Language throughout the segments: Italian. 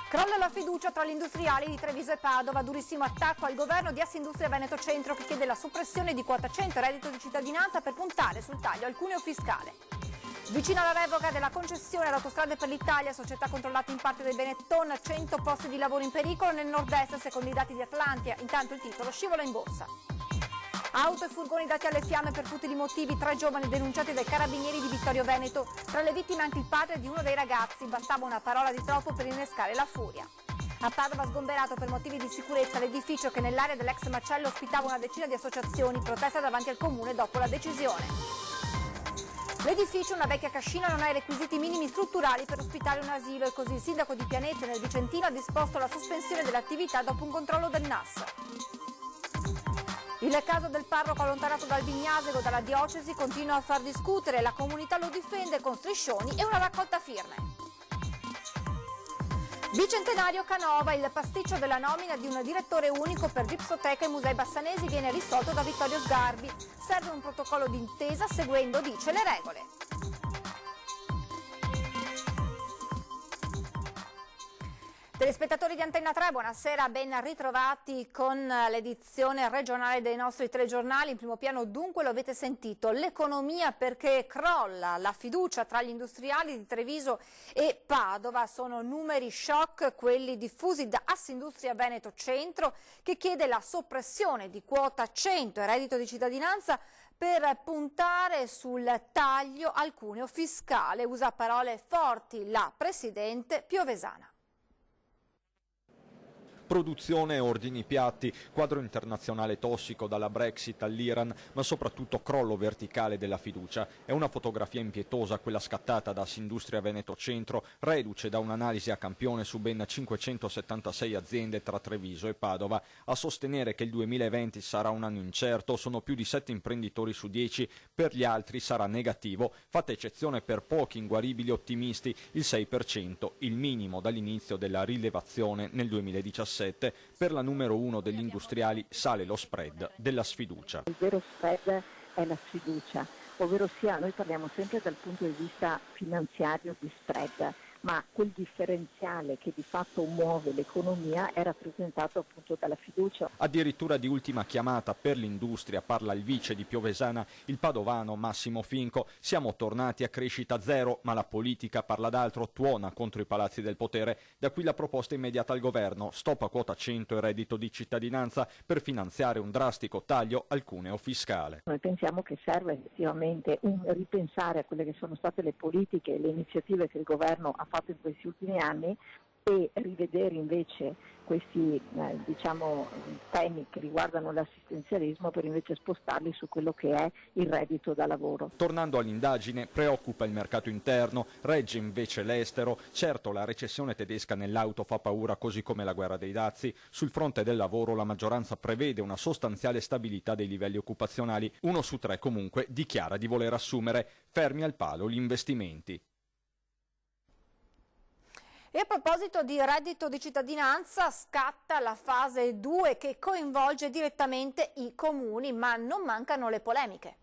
Crolla la fiducia tra gli industriali di Treviso e Padova, durissimo attacco al governo di Assindustria Veneto Centro che chiede la soppressione di quota 100 e reddito di cittadinanza per puntare sul taglio al cuneo fiscale. Vicino alla revoca della concessione all'Autostrade per l'Italia, società controllata in parte dai Benetton, 100 posti di lavoro in pericolo nel nord-est secondo i dati di Atlantia, intanto il titolo scivola in borsa. Auto e furgoni dati alle fiamme per futili motivi, 3 giovani denunciati dai carabinieri di Vittorio Veneto. Tra le vittime anche il padre di uno dei ragazzi, bastava una parola di troppo per innescare la furia. A Padova sgomberato per motivi di sicurezza l'edificio che nell'area dell'ex macello ospitava una decina di associazioni, protesta davanti al comune dopo la decisione. L'edificio, una vecchia cascina, non ha i requisiti minimi strutturali per ospitare un asilo e così il sindaco di Pianezza nel Vicentino ha disposto la sospensione dell'attività dopo un controllo del NAS. Il caso del parroco allontanato dal Vignasego dalla diocesi continua a far discutere, la comunità lo difende con striscioni e una raccolta firme. Bicentenario Canova, il pasticcio della nomina di un direttore unico per Gipsoteca e Musei Bassanesi viene risolto da Vittorio Sgarbi. Serve un protocollo d'intesa seguendo, dice, le regole. Telespettatori di Antenna 3, buonasera, ben ritrovati con l'edizione regionale dei nostri telegiornali. In primo piano dunque lo avete sentito, l'economia perché crolla la fiducia tra gli industriali di Treviso e Padova, sono numeri shock quelli diffusi da Assindustria Veneto Centro che chiede la soppressione di quota 100 e reddito di cittadinanza per puntare sul taglio al cuneo fiscale, usa parole forti la presidente piovesana. Produzione e ordini piatti, quadro internazionale tossico dalla Brexit all'Iran, ma soprattutto crollo verticale della fiducia. È una fotografia impietosa quella scattata da Assindustria Veneto Centro, reduce da un'analisi a campione su ben 576 aziende tra Treviso e Padova. A sostenere che il 2020 sarà un anno incerto sono più di 7 imprenditori su 10, per gli altri sarà negativo, fatta eccezione per pochi inguaribili ottimisti, il 6%, il minimo dall'inizio della rilevazione nel 2017. Per la numero 1 degli industriali sale lo spread della sfiducia. Il vero spread è la sfiducia, ovvero sia noi parliamo sempre dal punto di vista finanziario di spread, ma quel differenziale che di fatto muove l'economia è rappresentato appunto dalla fiducia. Addirittura di ultima chiamata per l'industria parla il vice di Piovesana, il padovano Massimo Finco. Siamo tornati a crescita zero, ma la politica parla d'altro, tuona contro i palazzi del potere. Da qui la proposta immediata al governo, stop a quota 100 e reddito di cittadinanza per finanziare un drastico taglio al cuneo fiscale. Noi pensiamo che serve effettivamente un ripensare a quelle che sono state le politiche e le iniziative che il governo ha fatto in questi ultimi anni e rivedere invece questi temi che riguardano l'assistenzialismo per invece spostarli su quello che è il reddito da lavoro. Tornando all'indagine, preoccupa il mercato interno, regge invece l'estero. Certo, la recessione tedesca nell'auto fa paura, così come la guerra dei dazi. Sul fronte del lavoro la maggioranza prevede una sostanziale stabilità dei livelli occupazionali. 1 su 3 comunque dichiara di voler assumere, fermi al palo gli investimenti. E a proposito di reddito di cittadinanza, scatta la fase 2 che coinvolge direttamente i comuni, ma non mancano le polemiche.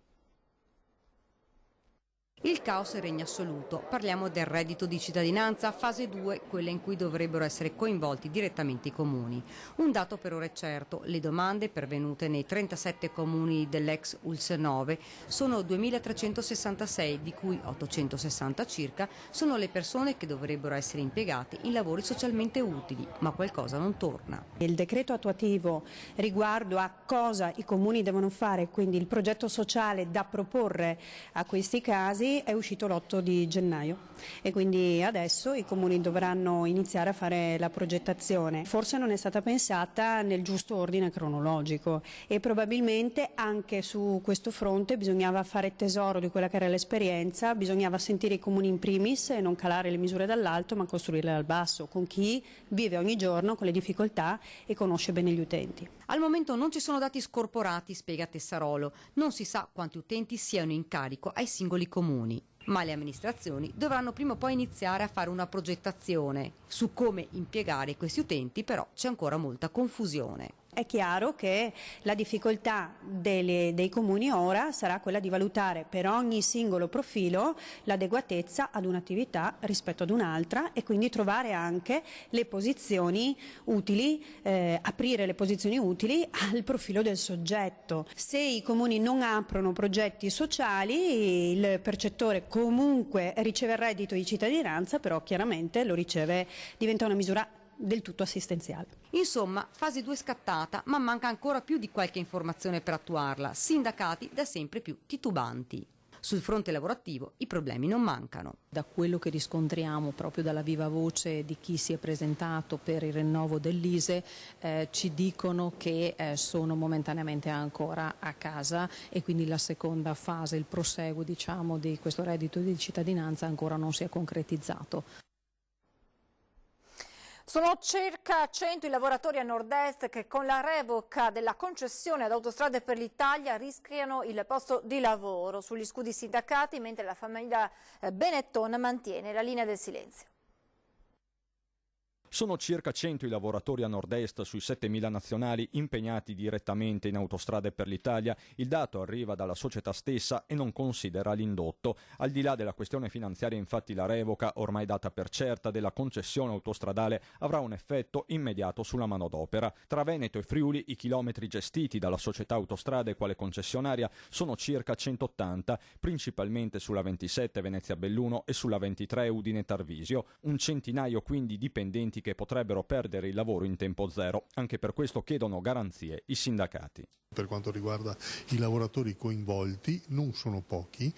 Il caos regna assoluto. Parliamo del reddito di cittadinanza, fase 2, quella in cui dovrebbero essere coinvolti direttamente i comuni. Un dato per ora è certo, le domande pervenute nei 37 comuni dell'ex ULSS 9 sono 2.366, di cui 860 circa sono le persone che dovrebbero essere impiegate in lavori socialmente utili, ma qualcosa non torna. Il decreto attuativo riguardo a cosa i comuni devono fare, quindi il progetto sociale da proporre a questi casi, è uscito l'8 di gennaio e quindi adesso i comuni dovranno iniziare a fare la progettazione. Forse non è stata pensata nel giusto ordine cronologico e probabilmente anche su questo fronte bisognava fare tesoro di quella che era l'esperienza, bisognava sentire i comuni in primis e non calare le misure dall'alto ma costruirle dal basso, con chi vive ogni giorno con le difficoltà e conosce bene gli utenti. Al momento non ci sono dati scorporati, spiega Tessarolo, non si sa quanti utenti siano in carico ai singoli comuni. comuni. Ma le amministrazioni dovranno prima o poi iniziare a fare una progettazione. Su come impiegare questi utenti però c'è ancora molta confusione. È chiaro che la difficoltà dei comuni ora sarà quella di valutare per ogni singolo profilo l'adeguatezza ad un'attività rispetto ad un'altra e quindi trovare anche le posizioni utili, aprire le posizioni utili al profilo del soggetto. Se i comuni non aprono progetti sociali, il percettore comunque riceve il reddito di cittadinanza, però chiaramente lo riceve, diventa una misura del tutto assistenziale. Insomma, fase 2 scattata, ma manca ancora più di qualche informazione per attuarla. Sindacati da sempre più titubanti. Sul fronte lavorativo i problemi non mancano. Da quello che riscontriamo proprio dalla viva voce di chi si è presentato per il rinnovo dell'ISEE, ci dicono che sono momentaneamente ancora a casa e quindi la seconda fase, il proseguo diciamo, di questo reddito di cittadinanza ancora non si è concretizzato. Sono circa 100 i lavoratori a nord-est che con la revoca della concessione ad Autostrade per l'Italia rischiano il posto di lavoro. Sugli scudi sindacati, mentre la famiglia Benetton mantiene la linea del silenzio. Sono circa 100 i lavoratori a nord-est sui 7.000 nazionali impegnati direttamente in Autostrade per l'Italia. Il dato arriva dalla società stessa e non considera l'indotto. Al di là della questione finanziaria, infatti, la revoca, ormai data per certa, della concessione autostradale avrà un effetto immediato sulla manodopera. Tra Veneto e Friuli i chilometri gestiti dalla società Autostrade quale concessionaria sono circa 180, principalmente sulla 27 Venezia-Belluno e sulla 23 Udine-Tarvisio. Un centinaio quindi dipendenti che potrebbero perdere il lavoro in tempo zero. Anche per questo chiedono garanzie i sindacati. Per quanto riguarda i lavoratori coinvolti, non sono pochi,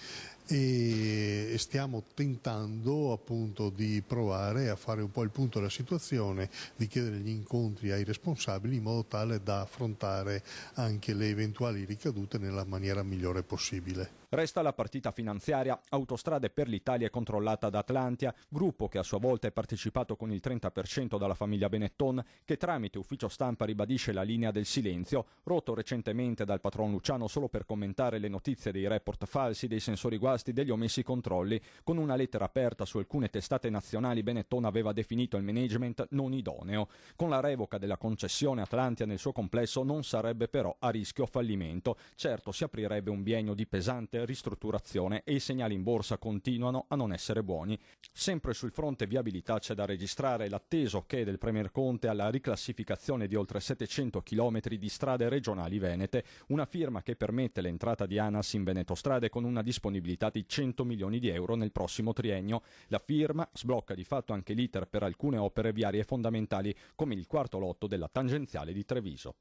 e stiamo tentando appunto di provare a fare un po' il punto della situazione, di chiedere gli incontri ai responsabili in modo tale da affrontare anche le eventuali ricadute nella maniera migliore possibile. Resta la partita finanziaria. Autostrade per l'Italia è controllata da Atlantia, gruppo che a sua volta è partecipato con il 30% dalla famiglia Benetton, che tramite ufficio stampa ribadisce la linea del silenzio, rotto recentemente dal patron Luciano solo per commentare le notizie dei report falsi, dei sensori guasti, degli omessi controlli. Con una lettera aperta su alcune testate nazionali, Benetton aveva definito il management non idoneo. Con la revoca della concessione, Atlantia nel suo complesso non sarebbe però a rischio fallimento. Certo, si aprirebbe un biennio di pesante ristrutturazione e i segnali in borsa continuano a non essere buoni. Sempre sul fronte viabilità c'è da registrare l'atteso che del Premier Conte alla riclassificazione di oltre 700 km di strade regionali venete, una firma che permette l'entrata di ANAS in Veneto Strade con una disponibilità di 100 milioni di euro nel prossimo triennio. La firma sblocca di fatto anche l'iter per alcune opere viarie fondamentali come il quarto lotto della tangenziale di Treviso.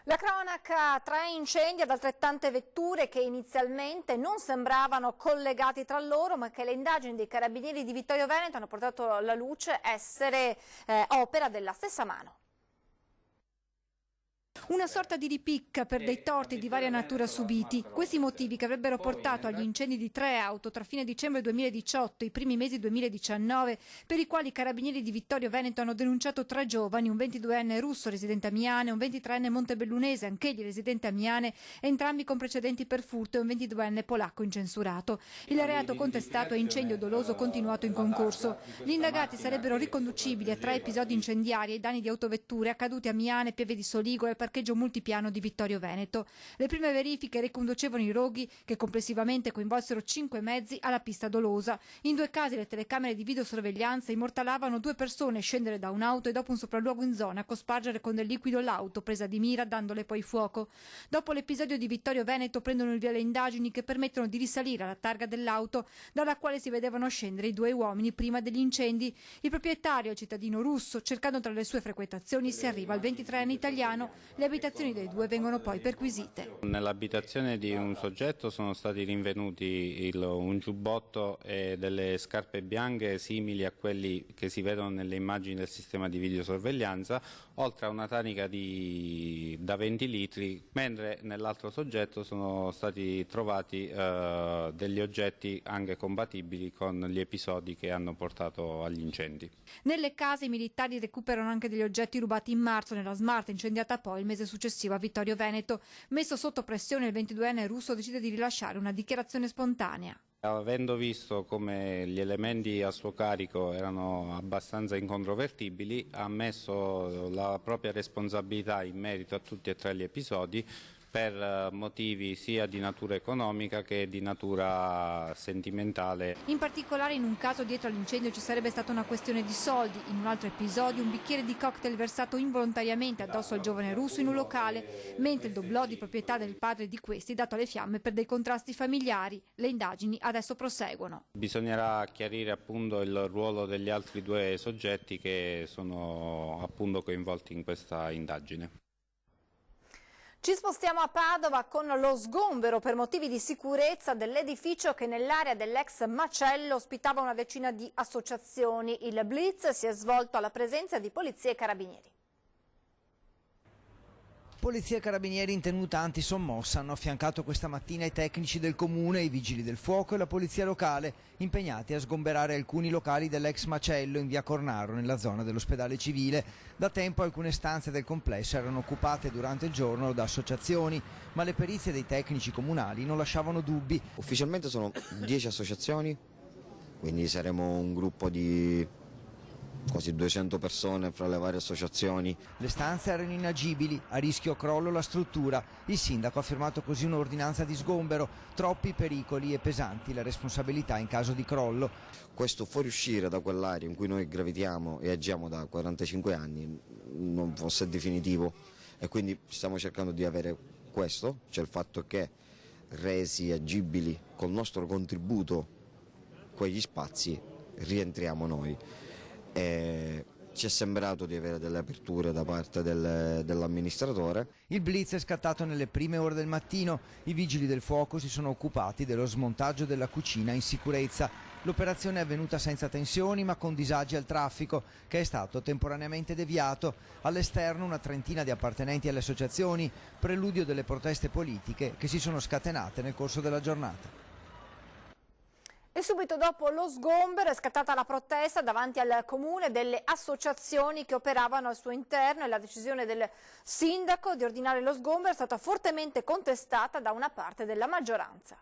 La cronaca: 3 incendi ad altrettante vetture che inizialmente non sembravano collegati tra loro, ma che le indagini dei carabinieri di Vittorio Veneto hanno portato alla luce essere opera della stessa mano. Una sorta di ripicca per dei torti di varia natura subiti. Questi motivi che avrebbero portato agli incendi di 3 auto tra fine dicembre 2018 e i primi mesi 2019, per i quali i carabinieri di Vittorio Veneto hanno denunciato 3 giovani, un 22enne russo residente a Miane e un 23enne montebellunese, anch'egli residente a Miane, entrambi con precedenti per furto, e un 22enne polacco incensurato. Il reato contestato è incendio doloso continuato in concorso. Gli indagati sarebbero riconducibili a 3 episodi incendiari ai danni di autovetture accaduti a Miane, Pieve di Soligo e parcheggio multipiano di Vittorio Veneto. Le prime verifiche riconducevano i roghi, che complessivamente coinvolsero 5 mezzi, alla pista dolosa. In 2 casi le telecamere di videosorveglianza immortalavano 2 persone scendere da un'auto e dopo un sopralluogo in zona cospargere con del liquido l'auto, presa di mira dandole poi fuoco. Dopo l'episodio di Vittorio Veneto prendono il via le indagini che permettono di risalire alla targa dell'auto dalla quale si vedevano scendere i 2 uomini prima degli incendi. Il proprietario, cittadino russo, cercando tra le sue frequentazioni si arriva al 23enne italiano. Le abitazioni dei 2 vengono poi perquisite. Nell'abitazione di un soggetto sono stati rinvenuti un giubbotto e delle scarpe bianche simili a quelli che si vedono nelle immagini del sistema di videosorveglianza, oltre a una tanica da 20 litri, mentre nell'altro soggetto sono stati trovati degli oggetti anche compatibili con gli episodi che hanno portato agli incendi. Nelle case i militari recuperano anche degli oggetti rubati in marzo nella Smart, incendiata poi il mese successivo a Vittorio Veneto. Messo sotto pressione, il 22enne russo decide di rilasciare una dichiarazione spontanea. Avendo visto come gli elementi a suo carico erano abbastanza incontrovertibili, ha ammesso la propria responsabilità in merito a tutti e tre gli episodi per motivi sia di natura economica che di natura sentimentale. In particolare in un caso dietro all'incendio ci sarebbe stata una questione di soldi, in un altro episodio un bicchiere di cocktail versato involontariamente addosso al giovane russo in un locale, mentre il doblò di proprietà del padre di questi dato alle fiamme per dei contrasti familiari. Le indagini adesso proseguono. Bisognerà chiarire appunto il ruolo degli altri due soggetti che sono appunto coinvolti in questa indagine. Ci spostiamo a Padova con lo sgombero per motivi di sicurezza dell'edificio che nell'area dell'ex macello ospitava una decina di associazioni. Il blitz si è svolto alla presenza di polizia e carabinieri. Polizia e carabinieri in tenuta antisommossa hanno affiancato questa mattina i tecnici del comune, i vigili del fuoco e la polizia locale, impegnati a sgomberare alcuni locali dell'ex macello in via Cornaro, nella zona dell'ospedale civile. Da tempo alcune stanze del complesso erano occupate durante il giorno da associazioni, ma le perizie dei tecnici comunali non lasciavano dubbi. Ufficialmente sono 10 associazioni, quindi saremo un gruppo di quasi 200 persone fra le varie associazioni. Le stanze erano inagibili, a rischio crollo la struttura. Il sindaco ha firmato così un'ordinanza di sgombero, troppi pericoli e pesanti la responsabilità in caso di crollo. Questo fuoriuscire da quell'area in cui noi gravitiamo e agiamo da 45 anni non fosse definitivo, e quindi stiamo cercando di avere questo, cioè il fatto che resi agibili col nostro contributo quegli spazi rientriamo noi. E ci è sembrato di avere delle aperture da parte dell'amministratore. Il blitz è scattato nelle prime ore del mattino. I vigili del fuoco si sono occupati dello smontaggio della cucina in sicurezza. L'operazione è avvenuta senza tensioni ma con disagi al traffico, che è stato temporaneamente deviato. All'esterno una trentina di appartenenti alle associazioni, preludio delle proteste politiche che si sono scatenate nel corso della giornata. E subito dopo lo sgombero è scattata la protesta davanti al comune delle associazioni che operavano al suo interno, e la decisione del sindaco di ordinare lo sgombero è stata fortemente contestata da una parte della maggioranza.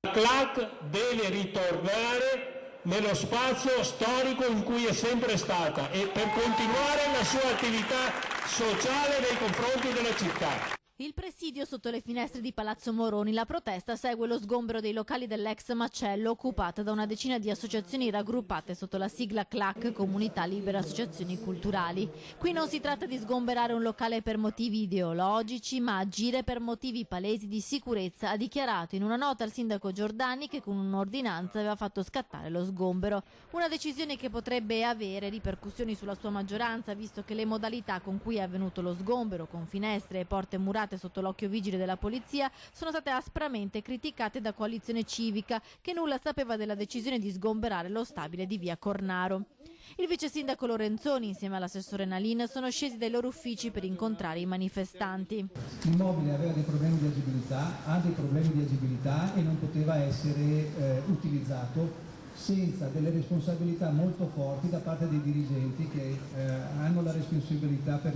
La CLAC deve ritornare nello spazio storico in cui è sempre stata e per continuare la sua attività sociale nei confronti della città. Il presidio sotto le finestre di Palazzo Moroni. La protesta segue lo sgombero dei locali dell'ex macello, occupata da una decina di associazioni raggruppate sotto la sigla CLAC, Comunità Libere Associazioni Culturali. Qui non si tratta di sgomberare un locale per motivi ideologici, ma agire per motivi palesi di sicurezza, ha dichiarato in una nota il sindaco Giordani, che con un'ordinanza aveva fatto scattare lo sgombero. Una decisione che potrebbe avere ripercussioni sulla sua maggioranza, visto che le modalità con cui è avvenuto lo sgombero, con finestre e porte murate sotto l'occhio vigile della polizia, sono state aspramente criticate da Coalizione Civica, che nulla sapeva della decisione di sgomberare lo stabile di via Cornaro. Il vice sindaco Lorenzoni insieme all'assessore Nalin sono scesi dai loro uffici per incontrare i manifestanti. L'immobile aveva dei problemi di agibilità, ha dei problemi di agibilità e non poteva essere utilizzato senza delle responsabilità molto forti da parte dei dirigenti che hanno la responsabilità per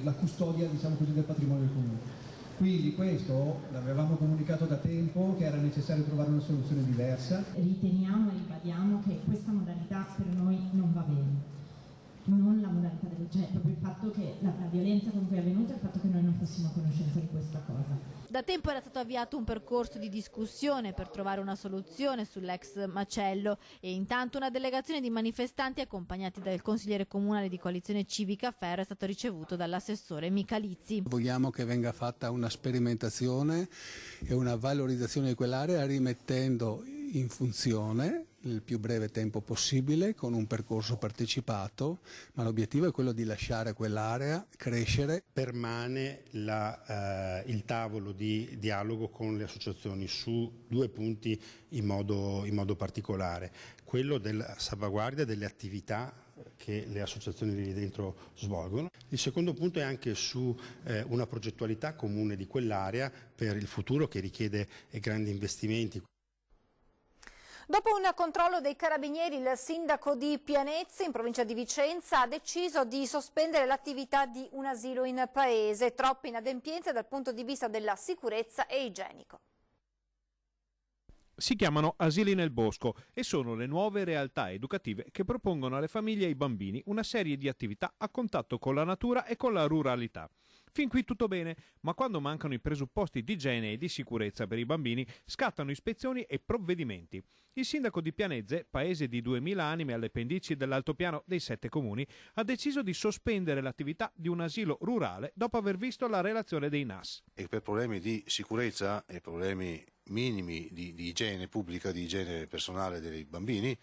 la custodia, diciamo così, del patrimonio del comune. Quindi questo l'avevamo comunicato da tempo, che era necessario trovare una soluzione diversa. Riteniamo e ribadiamo che questa modalità per noi non va bene. Non la modalità proprio il fatto che la violenza con cui è avvenuta e il fatto che noi non fossimo a conoscenza di questa cosa. Da tempo era stato avviato un percorso di discussione per trovare una soluzione sull'ex macello, e intanto una delegazione di manifestanti accompagnati dal consigliere comunale di Coalizione Civica Ferro è stato ricevuto dall'assessore Michalizzi. Vogliamo che venga fatta una sperimentazione e una valorizzazione di quell'area, rimettendo in funzione il più breve tempo possibile con un percorso partecipato, ma l'obiettivo è quello di lasciare quell'area crescere. Permane il tavolo di dialogo con le associazioni su due punti in modo particolare: quello della salvaguardia delle attività che le associazioni lì dentro svolgono. Il secondo punto è anche su una progettualità comune di quell'area per il futuro, che richiede grandi investimenti. Dopo un controllo dei carabinieri, il sindaco di Pianezza, in provincia di Vicenza, ha deciso di sospendere l'attività di un asilo in paese. Troppe inadempienze dal punto di vista della sicurezza e igienico. Si chiamano asili nel bosco e sono le nuove realtà educative che propongono alle famiglie e ai bambini una serie di attività a contatto con la natura e con la ruralità. Fin qui tutto bene, ma quando mancano i presupposti di igiene e di sicurezza per i bambini, scattano ispezioni e provvedimenti. Il sindaco di Pianezze, paese di 2000 anime alle pendici dell'altopiano dei 7 comuni, ha deciso di sospendere l'attività di un asilo rurale dopo aver visto la relazione dei NAS. E per problemi di sicurezza e problemi minimi di igiene pubblica, di igiene personale dei bambini,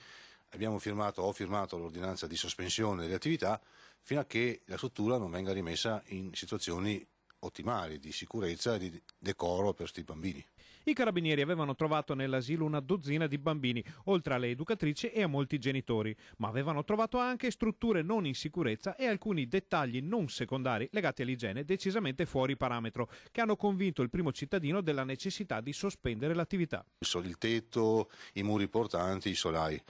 ho firmato l'ordinanza di sospensione delle attività fino a che la struttura non venga rimessa in situazioni ottimali di sicurezza e di decoro per questi bambini. I carabinieri avevano trovato nell'asilo una dozzina di bambini, oltre alle educatrici e a molti genitori, ma avevano trovato anche strutture non in sicurezza e alcuni dettagli non secondari legati all'igiene decisamente fuori parametro, che hanno convinto il primo cittadino della necessità di sospendere l'attività. Il tetto, i muri portanti, i solai.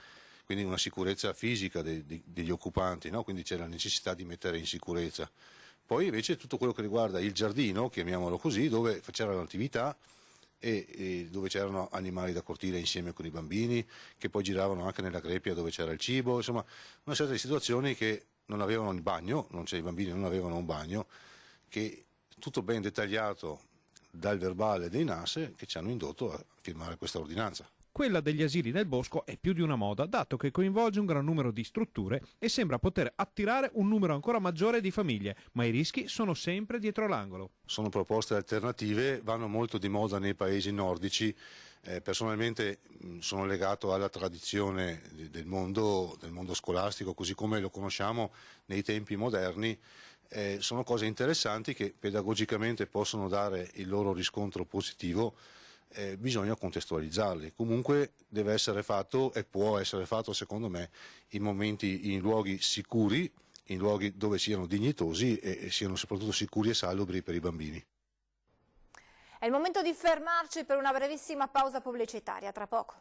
Quindi una sicurezza fisica degli occupanti, no? Quindi c'è la necessità di mettere in sicurezza. Poi invece tutto quello che riguarda il giardino, chiamiamolo così, dove c'era l'attività e dove c'erano animali da cortile insieme con i bambini, che poi giravano anche nella crepia dove c'era il cibo, insomma una serie di situazioni che non avevano il bagno, i bambini non avevano un bagno, che tutto ben dettagliato dal verbale dei NAS che ci hanno indotto a firmare questa ordinanza. Quella degli asili nel bosco è più di una moda, dato che coinvolge un gran numero di strutture e sembra poter attirare un numero ancora maggiore di famiglie, ma i rischi sono sempre dietro l'angolo. Sono proposte alternative, vanno molto di moda nei paesi nordici. Personalmente sono legato alla tradizione del mondo scolastico, così come lo conosciamo nei tempi moderni. Sono cose interessanti che pedagogicamente possono dare il loro riscontro positivo. Bisogna contestualizzarli. Comunque deve essere fatto e può essere fatto, secondo me, in luoghi sicuri, in luoghi dove siano dignitosi e siano soprattutto sicuri e salubri per i bambini. È il momento di fermarci per una brevissima pausa pubblicitaria, tra poco.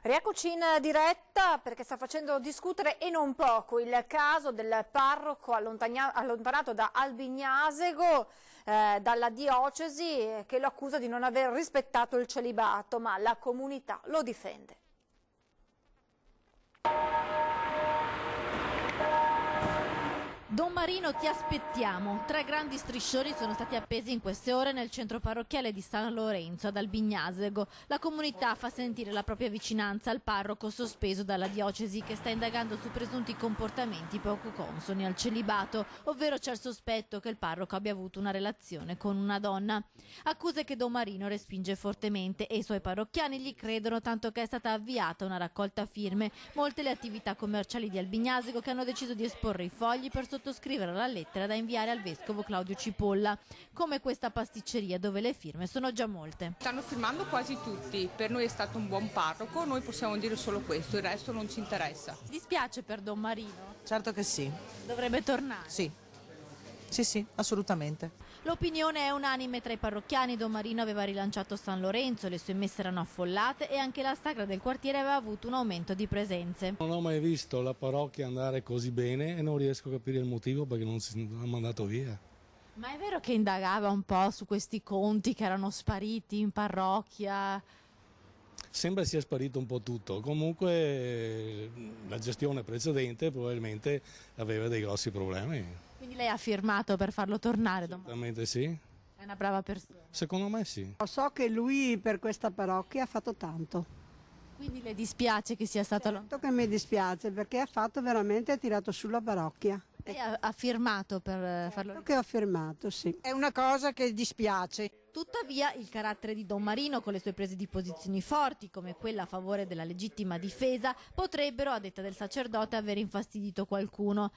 Rieccoci in diretta perché sta facendo discutere e non poco il caso del parroco allontanato da Albignasego dalla diocesi che lo accusa di non aver rispettato il celibato, ma la comunità lo difende. Don Marino, ti aspettiamo. 3 grandi striscioni sono stati appesi in queste ore nel centro parrocchiale di San Lorenzo ad Albignasego. La comunità fa sentire la propria vicinanza al parroco sospeso dalla diocesi, che sta indagando su presunti comportamenti poco consoni al celibato, ovvero c'è il sospetto che il parroco abbia avuto una relazione con una donna. Accuse che Don Marino respinge fortemente e i suoi parrocchiani gli credono, tanto che è stata avviata una raccolta firme. Molte le attività commerciali di Albignasego che hanno deciso di esporre i fogli per sottoscrivere la lettera da inviare al vescovo Claudio Cipolla, come questa pasticceria dove le firme sono già molte. Stanno firmando quasi tutti, per noi è stato un buon parroco, noi possiamo dire solo questo, il resto non ci interessa. Ti dispiace per Don Marino? Certo che sì. Dovrebbe tornare? Sì. Sì, assolutamente. L'opinione è unanime tra i parrocchiani. Don Marino aveva rilanciato San Lorenzo, le sue messe erano affollate e anche la sagra del quartiere aveva avuto un aumento di presenze. Non ho mai visto la parrocchia andare così bene e non riesco a capire il motivo perché non si ha mandato via. Ma è vero che indagava un po' su questi conti che erano spariti in parrocchia? Sembra sia sparito un po' tutto, comunque la gestione precedente probabilmente aveva dei grossi problemi. Quindi lei ha firmato per farlo tornare? Assolutamente sì. È una brava persona? Secondo me sì. So che lui per questa parrocchia ha fatto tanto. Quindi le dispiace che sia stato... Certo che mi dispiace perché ha tirato sulla parrocchia. Lei ha firmato per farlo? Che ho firmato, sì. È una cosa che dispiace. Tuttavia il carattere di Don Marino, con le sue prese di posizioni forti, come quella a favore della legittima difesa, potrebbero, a detta del sacerdote, aver infastidito qualcuno.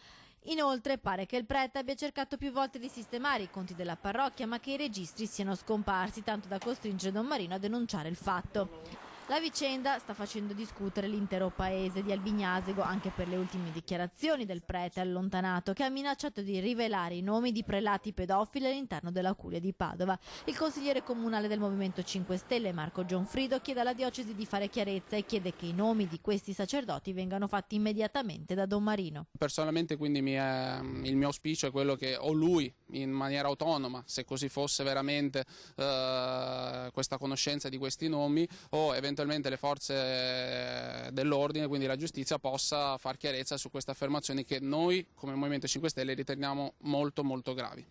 Inoltre pare che il prete abbia cercato più volte di sistemare i conti della parrocchia, ma che i registri siano scomparsi, tanto da costringere Don Marino a denunciare il fatto. La vicenda sta facendo discutere l'intero paese di Albignasego anche per le ultime dichiarazioni del prete allontanato che ha minacciato di rivelare i nomi di prelati pedofili all'interno della curia di Padova. Il consigliere comunale del Movimento 5 Stelle Marco Gionfrido chiede alla diocesi di fare chiarezza e chiede che i nomi di questi sacerdoti vengano fatti immediatamente da Don Marino. Personalmente quindi il mio auspicio è quello che o lui in maniera autonoma, se così fosse veramente, questa conoscenza di questi nomi, o eventualmente le forze dell'ordine, quindi la giustizia, possa far chiarezza su queste affermazioni che noi come Movimento 5 Stelle riteniamo molto molto gravi.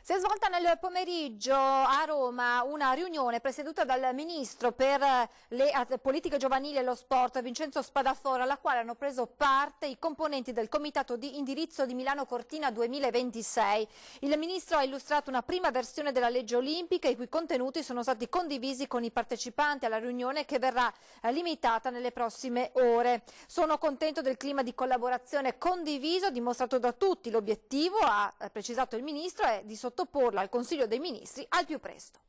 Si è svolta nel pomeriggio a Roma una riunione presieduta dal Ministro per le politiche giovanili e lo sport Vincenzo Spadafora, alla quale hanno preso parte i componenti del Comitato di indirizzo di Milano Cortina 2026. Il Ministro ha illustrato una prima versione della legge olimpica, i cui contenuti sono stati condivisi con i partecipanti alla riunione, che verrà limitata nelle prossime ore. Sono contento del clima di collaborazione condiviso dimostrato da tutti. L'obiettivo, ha precisato il Ministro, è di sottoporla al Consiglio dei Ministri al più presto.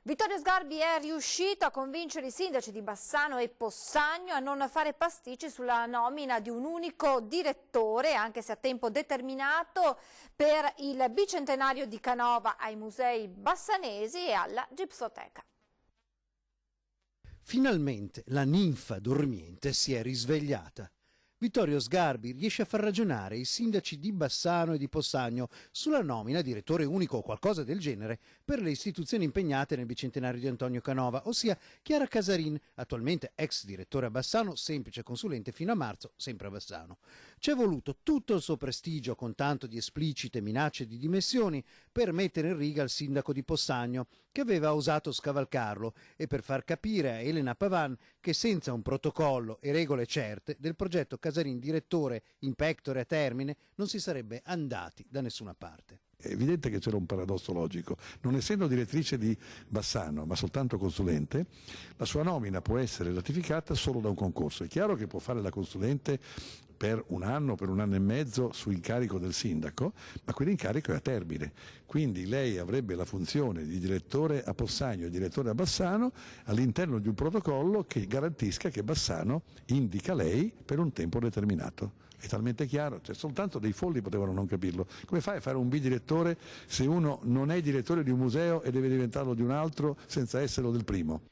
Vittorio Sgarbi è riuscito a convincere i sindaci di Bassano e Possagno a non fare pasticci sulla nomina di un unico direttore, anche se a tempo determinato, per il bicentenario di Canova ai musei bassanesi e alla Gipsoteca. Finalmente la ninfa dormiente si è risvegliata. Vittorio Sgarbi riesce a far ragionare i sindaci di Bassano e di Possagno sulla nomina direttore unico o qualcosa del genere per le istituzioni impegnate nel bicentenario di Antonio Canova, ossia Chiara Casarin, attualmente ex direttore a Bassano, semplice consulente fino a marzo, sempre a Bassano. Ci è voluto tutto il suo prestigio, con tanto di esplicite minacce di dimissioni, per mettere in riga il sindaco di Possagno, che aveva osato scavalcarlo, e per far capire a Elena Pavan che senza un protocollo e regole certe del progetto Casarin direttore in pectore a termine non si sarebbe andati da nessuna parte. È evidente che c'era un paradosso logico. Non essendo direttrice di Bassano, ma soltanto consulente, la sua nomina può essere ratificata solo da un concorso. È chiaro che può fare la consulente per un anno e mezzo su incarico del sindaco, ma quell'incarico è a termine. Quindi lei avrebbe la funzione di direttore a Possagno e direttore a Bassano all'interno di un protocollo che garantisca che Bassano indica lei per un tempo determinato. È talmente chiaro, cioè soltanto dei folli potevano non capirlo. Come fai a fare un bidirettore se uno non è direttore di un museo e deve diventarlo di un altro senza esserlo del primo?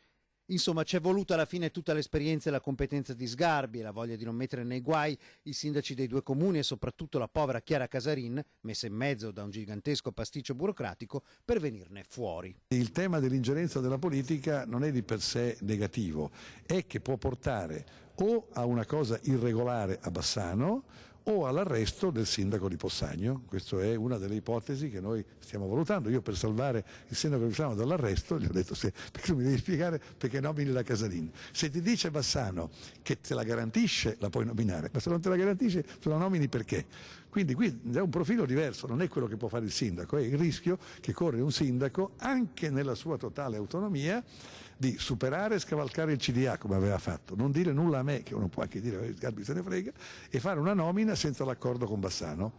Insomma, c'è voluta alla fine tutta l'esperienza e la competenza di Sgarbi e la voglia di non mettere nei guai i sindaci dei due comuni e soprattutto la povera Chiara Casarin, messa in mezzo da un gigantesco pasticcio burocratico, per venirne fuori. Il tema dell'ingerenza della politica non è di per sé negativo, è che può portare o a una cosa irregolare a Bassano o all'arresto del sindaco di Possagno. Questa è una delle ipotesi che noi stiamo valutando. Io, per salvare il sindaco di Bassano dall'arresto, gli ho detto perché tu mi devi spiegare perché nomini la Casarin. Se ti dice Bassano che te la garantisce, la puoi nominare, ma se non te la garantisce, te la nomini perché? Quindi qui è un profilo diverso, non è quello che può fare il sindaco, è il rischio che corre un sindaco, anche nella sua totale autonomia, di superare e scavalcare il CDA come aveva fatto, non dire nulla a me, che uno può anche dire Sgarbi se ne frega, e fare una nomina senza l'accordo con Bassano.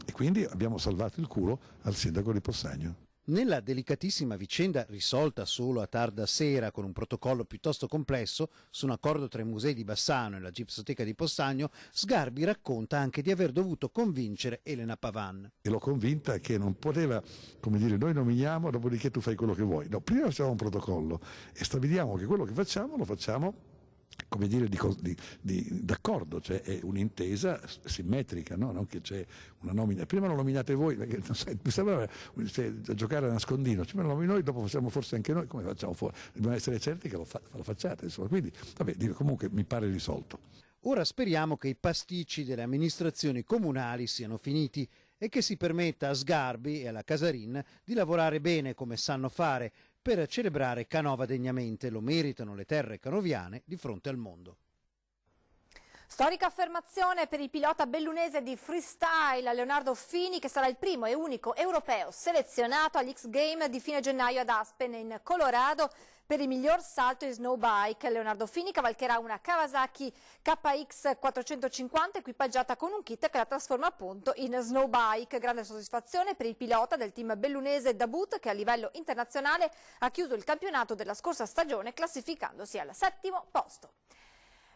E quindi abbiamo salvato il culo al sindaco di Possagno. Nella delicatissima vicenda, risolta solo a tarda sera con un protocollo piuttosto complesso su un accordo tra i musei di Bassano e la Gipsoteca di Possagno, Sgarbi racconta anche di aver dovuto convincere Elena Pavan. E l'ho convinta che non poteva, come dire, noi nominiamo, dopodiché tu fai quello che vuoi. No, prima facciamo un protocollo e stabiliamo che quello che facciamo lo facciamo, come dire, d'accordo, cioè è un'intesa simmetrica, no? Non che c'è una nomina. Prima lo nominate voi, perché mi sembra giocare a nascondino, prima lo nominiamo noi, dopo facciamo forse anche noi, come facciamo fuori? Dobbiamo essere certi che lo facciate, insomma. Quindi, vabbè, comunque mi pare risolto. Ora speriamo che i pasticci delle amministrazioni comunali siano finiti e che si permetta a Sgarbi e alla Casarin di lavorare bene come sanno fare per celebrare Canova degnamente. Lo meritano le terre canoviane di fronte al mondo. Storica affermazione per il pilota bellunese di freestyle Leonardo Fini, che sarà il primo e unico europeo selezionato agli X Games di fine gennaio ad Aspen in Colorado per il miglior salto in snowbike. Leonardo Fini cavalcherà una Kawasaki KX 450 equipaggiata con un kit che la trasforma appunto in snowbike. Grande soddisfazione per il pilota del team bellunese Dabut, che a livello internazionale ha chiuso il campionato della scorsa stagione classificandosi al 7° posto.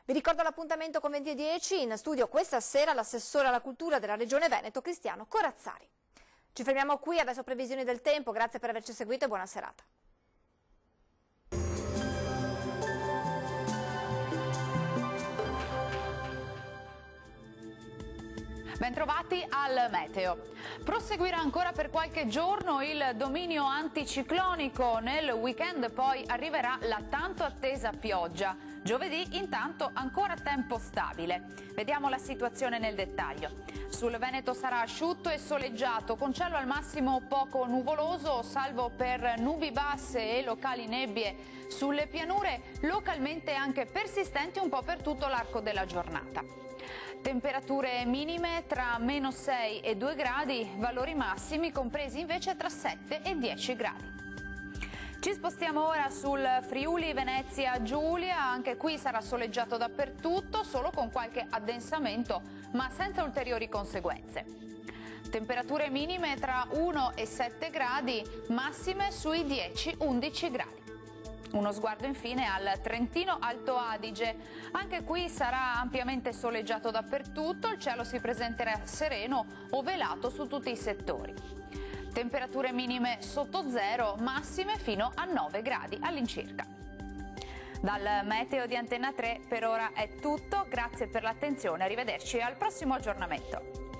Vi ricordo l'appuntamento con 20:10, in studio questa sera l'assessore alla cultura della Regione Veneto Cristiano Corazzari. Ci fermiamo qui, adesso previsioni del tempo, grazie per averci seguito e buona serata. Bentrovati al meteo. Proseguirà ancora per qualche giorno il dominio anticiclonico, nel weekend poi arriverà la tanto attesa pioggia. Giovedì intanto ancora tempo stabile. Vediamo la situazione nel dettaglio. Sul Veneto sarà asciutto e soleggiato, con cielo al massimo poco nuvoloso, salvo per nubi basse e locali nebbie sulle pianure, localmente anche persistenti un po' per tutto l'arco della giornata. Temperature minime tra -6 e 2 gradi, valori massimi compresi invece tra 7 e 10 gradi. Ci spostiamo ora sul Friuli Venezia Giulia, anche qui sarà soleggiato dappertutto, solo con qualche addensamento ma senza ulteriori conseguenze. Temperature minime tra 1 e 7 gradi, massime sui 10-11 gradi. Uno sguardo infine al Trentino Alto Adige, anche qui sarà ampiamente soleggiato dappertutto, il cielo si presenterà sereno o velato su tutti i settori. Temperature minime sotto zero, massime fino a 9 gradi all'incirca. Dal meteo di Antenna 3 per ora è tutto, grazie per l'attenzione, arrivederci al prossimo aggiornamento.